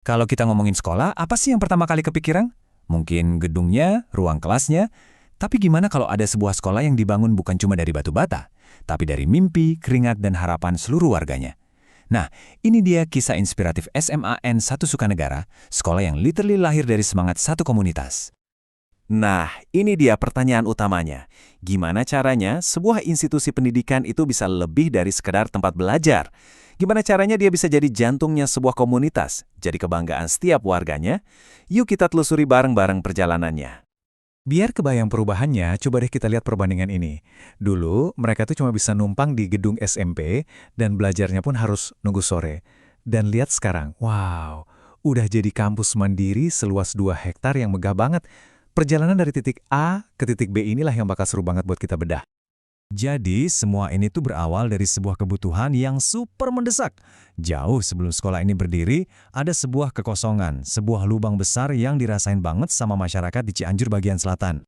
Kalau kita ngomongin sekolah, apa sih yang pertama kali kepikiran? Mungkin gedungnya, ruang kelasnya. Tapi gimana kalau ada sebuah sekolah yang dibangun bukan cuma dari batu bata, tapi dari mimpi, keringat, dan harapan seluruh warganya? Nah, ini dia kisah inspiratif SMAN 1 Sukanegara, sekolah yang literally lahir dari semangat satu komunitas. Nah, ini dia pertanyaan utamanya. Gimana caranya sebuah institusi pendidikan itu bisa lebih dari sekedar tempat belajar? Gimana caranya dia bisa jadi jantungnya sebuah komunitas, jadi kebanggaan setiap warganya? Yuk kita telusuri bareng-bareng perjalanannya. Biar kebayang perubahannya, coba deh kita lihat perbandingan ini. Dulu, mereka tuh cuma bisa numpang di gedung SMP, dan belajarnya pun harus nunggu sore. Dan lihat sekarang, wow, udah jadi kampus mandiri seluas 2 hektar yang megah banget. Perjalanan dari titik A ke titik B inilah yang bakal seru banget buat kita bedah. Jadi, semua ini tuh berawal dari sebuah kebutuhan yang super mendesak. Jauh sebelum sekolah ini berdiri, ada sebuah kekosongan, sebuah lubang besar yang dirasain banget sama masyarakat di Cianjur bagian selatan.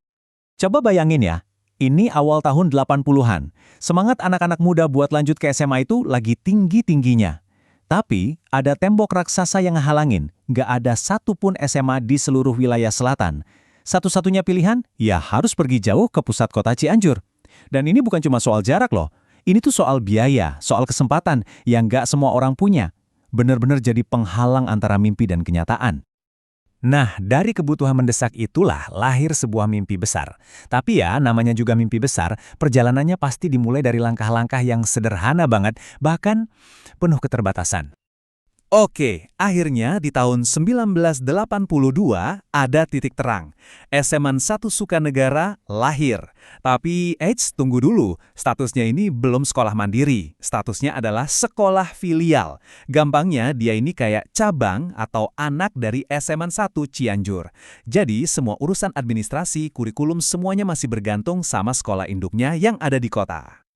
Coba bayangin ya, ini awal tahun 80-an. Semangat anak-anak muda buat lanjut ke SMA itu lagi tinggi-tingginya. Tapi, ada tembok raksasa yang ngehalangin. Nggak ada satupun SMA di seluruh wilayah selatan. Satu-satunya pilihan, ya harus pergi jauh ke pusat kota Cianjur. Dan ini bukan cuma soal jarak loh. Ini tuh soal biaya, soal kesempatan yang nggak semua orang punya. Benar-benar jadi penghalang antara mimpi dan kenyataan. Nah, dari kebutuhan mendesak itulah lahir sebuah mimpi besar. Tapi ya, namanya juga mimpi besar, perjalanannya pasti dimulai dari langkah-langkah yang sederhana banget, bahkan penuh keterbatasan. Oke, akhirnya di tahun 1982 ada titik terang. SMAN 1 Sukanegara lahir. Tapi, tunggu dulu. Statusnya ini belum sekolah mandiri. Statusnya adalah sekolah filial. Gampangnya, dia ini kayak cabang atau anak dari SMAN 1 Cianjur. Jadi, semua urusan administrasi, kurikulum semuanya masih bergantung sama sekolah induknya yang ada di kota.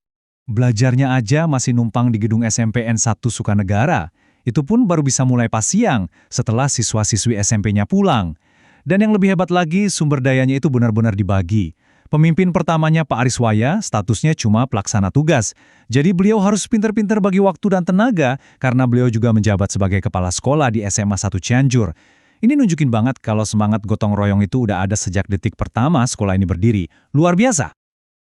Belajarnya aja masih numpang di gedung SMPN 1 Sukanegara. Itu pun baru bisa mulai pas siang, setelah siswa-siswi SMP-nya pulang. Dan yang lebih hebat lagi, sumber dayanya itu benar-benar dibagi. Pemimpin pertamanya Pak Ariswaya, statusnya cuma pelaksana tugas. Jadi beliau harus pintar-pintar bagi waktu dan tenaga, karena beliau juga menjabat sebagai kepala sekolah di SMA 1 Cianjur. Ini nunjukin banget kalau semangat gotong royong itu udah ada sejak detik pertama sekolah ini berdiri. Luar biasa!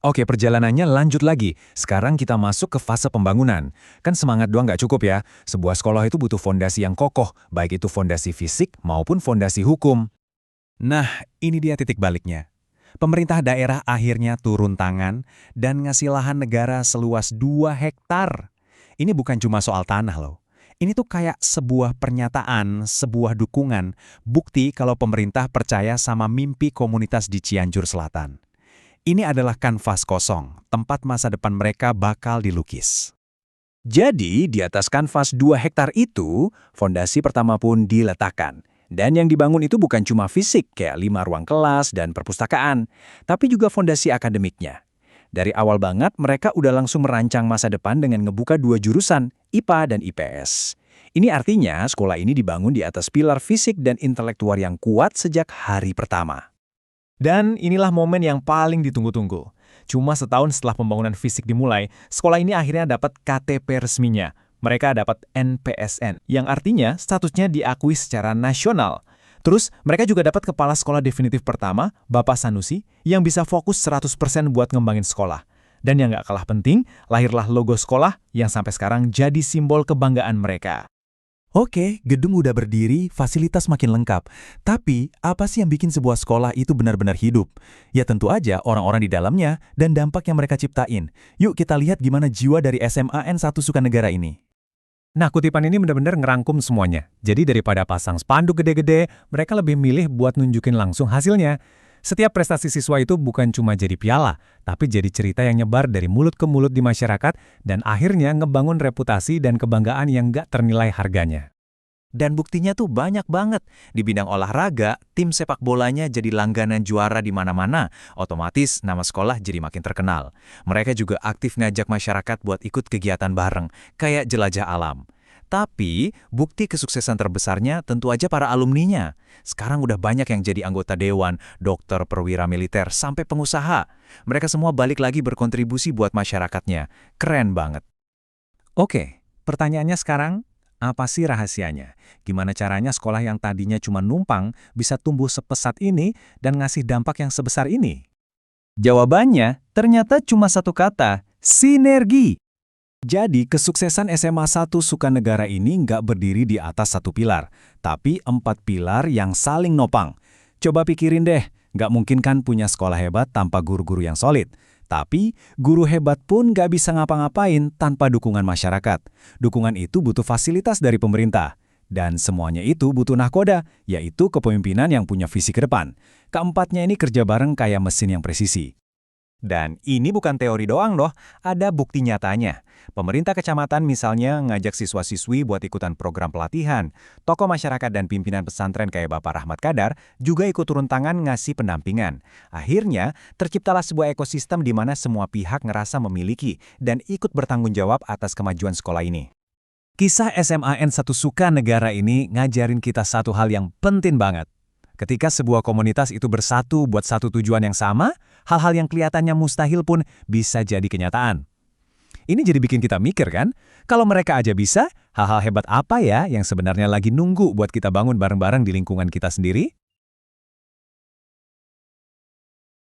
Oke, perjalanannya lanjut lagi. Sekarang kita masuk ke fase pembangunan. Kan semangat doang nggak cukup ya. Sebuah sekolah itu butuh fondasi yang kokoh, baik itu fondasi fisik maupun fondasi hukum. Nah, ini dia titik baliknya. Pemerintah daerah akhirnya turun tangan dan ngasih lahan negara seluas 2 hektar. Ini bukan cuma soal tanah loh. Ini tuh kayak sebuah pernyataan, sebuah dukungan, bukti kalau pemerintah percaya sama mimpi komunitas di Cianjur Selatan. Ini adalah kanvas kosong, tempat masa depan mereka bakal dilukis. Jadi, di atas kanvas 2 hektar itu, fondasi pertama pun diletakkan. Dan yang dibangun itu bukan cuma fisik, kayak 5 ruang kelas dan perpustakaan, tapi juga fondasi akademiknya. Dari awal banget, mereka udah langsung merancang masa depan dengan ngebuka 2 jurusan, IPA dan IPS. Ini artinya sekolah ini dibangun di atas pilar fisik dan intelektual yang kuat sejak hari pertama. Dan inilah momen yang paling ditunggu-tunggu. Cuma setahun setelah pembangunan fisik dimulai, sekolah ini akhirnya dapat KTP resminya. Mereka dapat NPSN, yang artinya statusnya diakui secara nasional. Terus, mereka juga dapat kepala sekolah definitif pertama, Bapak Sanusi, yang bisa fokus 100% buat ngembangin sekolah. Dan yang gak kalah penting, lahirlah logo sekolah yang sampai sekarang jadi simbol kebanggaan mereka. Oke, gedung udah berdiri, fasilitas makin lengkap. Tapi, apa sih yang bikin sebuah sekolah itu benar-benar hidup? Ya tentu aja orang-orang di dalamnya dan dampak yang mereka ciptain. Yuk kita lihat gimana jiwa dari SMAN 1 Sukanegara ini. Nah, kutipan ini benar-benar ngerangkum semuanya. Jadi daripada pasang spanduk gede-gede, mereka lebih milih buat nunjukin langsung hasilnya. Setiap prestasi siswa itu bukan cuma jadi piala, tapi jadi cerita yang nyebar dari mulut ke mulut di masyarakat dan akhirnya ngebangun reputasi dan kebanggaan yang nggak ternilai harganya. Dan buktinya tuh banyak banget. Di bidang olahraga, tim sepak bolanya jadi langganan juara di mana-mana. Otomatis nama sekolah jadi makin terkenal. Mereka juga aktif ngajak masyarakat buat ikut kegiatan bareng, kayak jelajah alam. Tapi, bukti kesuksesan terbesarnya tentu aja para alumninya. Sekarang udah banyak yang jadi anggota dewan, dokter, perwira militer, sampai pengusaha. Mereka semua balik lagi berkontribusi buat masyarakatnya. Keren banget. Oke, pertanyaannya sekarang, Apa sih rahasianya? Gimana caranya sekolah yang tadinya cuma numpang bisa tumbuh sepesat ini dan ngasih dampak yang sebesar ini? Jawabannya ternyata cuma satu kata, sinergi. Jadi, kesuksesan SMA 1 Sukanegara ini nggak berdiri di atas satu pilar, tapi 4 pilar yang saling nopang. Coba pikirin deh, nggak mungkin kan punya sekolah hebat tanpa guru-guru yang solid. Tapi, guru hebat pun nggak bisa ngapa-ngapain tanpa dukungan masyarakat. Dukungan itu butuh fasilitas dari pemerintah. Dan semuanya itu butuh nahkoda, yaitu kepemimpinan yang punya visi ke depan. Keempatnya ini kerja bareng kayak mesin yang presisi. Dan ini bukan teori doang loh, ada bukti nyatanya. Pemerintah kecamatan misalnya ngajak siswa-siswi buat ikutan program pelatihan. Tokoh masyarakat dan pimpinan pesantren kayak Bapak Rahmat Kadar juga ikut turun tangan ngasih pendampingan. Akhirnya, terciptalah sebuah ekosistem di mana semua pihak ngerasa memiliki dan ikut bertanggung jawab atas kemajuan sekolah ini. Kisah SMAN 1 Sukanegara ini ngajarin kita satu hal yang penting banget. Ketika sebuah komunitas itu bersatu buat satu tujuan yang sama, hal-hal yang kelihatannya mustahil pun bisa jadi kenyataan. Ini jadi bikin kita mikir kan, kalau mereka aja bisa, hal-hal hebat apa ya yang sebenarnya lagi nunggu buat kita bangun bareng-bareng di lingkungan kita sendiri?